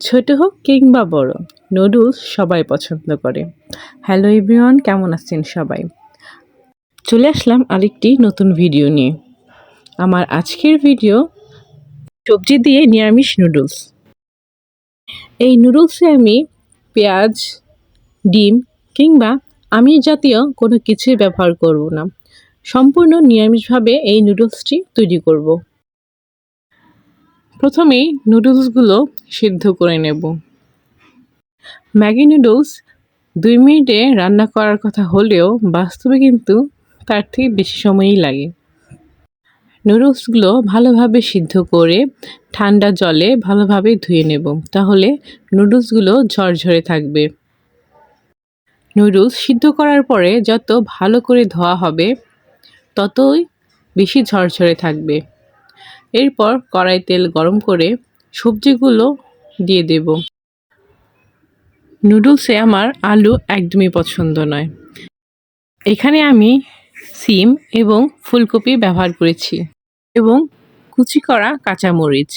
ছোট হোক কিংবা বড়, নুডলস সবাই পছন্দ করে। হ্যালো এভরিওয়ান, কেমন আছেন সবাই? চলে আসলাম আরেকটি নতুন ভিডিও নিয়ে। আমার আজকের ভিডিও সবজি দিয়ে নিরামিষ নুডলস। এই নুডলসে আমি পেঁয়াজ, ডিম কিংবা আমিষ জাতীয় কোনো কিছুই ব্যবহার করব না। সম্পূর্ণ নিরামিষভাবে এই নুডলসটি তৈরি করব। প্রথমেই নুডলসগুলো সিদ্ধ করে নেব। ম্যাগি নুডলস 2 মিনিটে রান্না করার কথা হলেও বাস্তবে কিন্তু তার থেকে বেশি সময়ই লাগে। নুডলসগুলো ভালোভাবে সিদ্ধ করে ঠান্ডা জলে ভালোভাবে ধুয়ে নেব, তাহলে নুডলসগুলো ঝরঝরে থাকবে। নুডলস সিদ্ধ করার পরে যত ভালো করে ধোয়া হবে ততই বেশি ঝরঝরে থাকবে। এরপর কড়াই তেল গরম করে সবজিগুলো দিয়ে দেব। নুডলসে আমার আলু একদমই পছন্দ নয়। এখানে আমি সিম এবং ফুলকপি ব্যবহার করেছি এবং কুচি করা কাঁচামরিচ।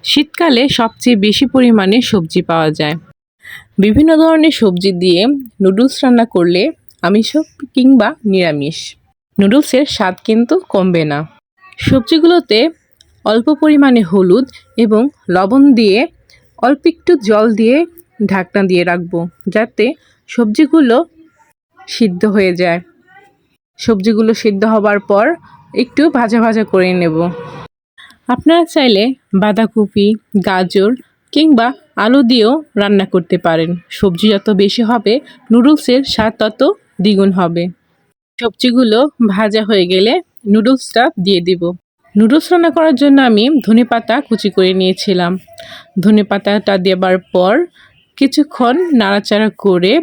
শীতকালে সবচেয়ে বেশি পরিমাণে সবজি পাওয়া যায়। বিভিন্ন ধরনের সবজি দিয়ে নুডলস রান্না করলে আমিষ হোক কিংবা নিরামিষ, নুডলসের স্বাদ কিন্তু কমবে না। সবজিগুলোতে অল্প পরিমাণে হলুদ এবং লবণ দিয়ে অল্প একটু জল দিয়ে ঢাকনা দিয়ে রাখবো, যাতে সবজিগুলো সিদ্ধ হয়ে যায়। সবজিগুলো সিদ্ধ হবার পর একটু ভাজা ভাজা করে নেব। আপনারা চাইলে বাঁধাকপি, গাজর কিংবা আলু দিয়েও রান্না করতে পারেন। সবজি যত বেশি হবে নুডলসের স্বাদ তত দ্বিগুণ হবে। সবজিগুলো ভাজা হয়ে গেলে নুডলসটা দিয়ে দিব। নুডলস রান্না করার জন্য আমি ধনেপাতা কুচি করে নিয়েছিলাম। ধনেপাতাটা দেবার পর কিছুক্ষণ নাড়াচাড়া করে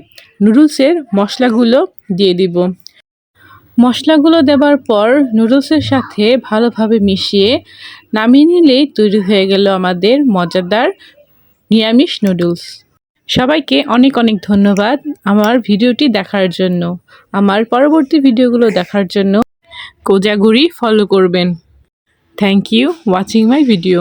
নুডলসের মশলাগুলো দিয়ে দিব। মশলাগুলো দেওয়ার পর নুডলসের সাথে ভালোভাবে মিশিয়ে নামিয়ে নিলেই তৈরি হয়ে গেল আমাদের মজাদার নিরামিষ নুডলস। সবাইকে অনেক অনেক ধন্যবাদ আমার ভিডিওটি দেখার জন্য। আমার পরবর্তী ভিডিওগুলো দেখার জন্য কোজাগরি ফলো করবেন। Thank you watching my video.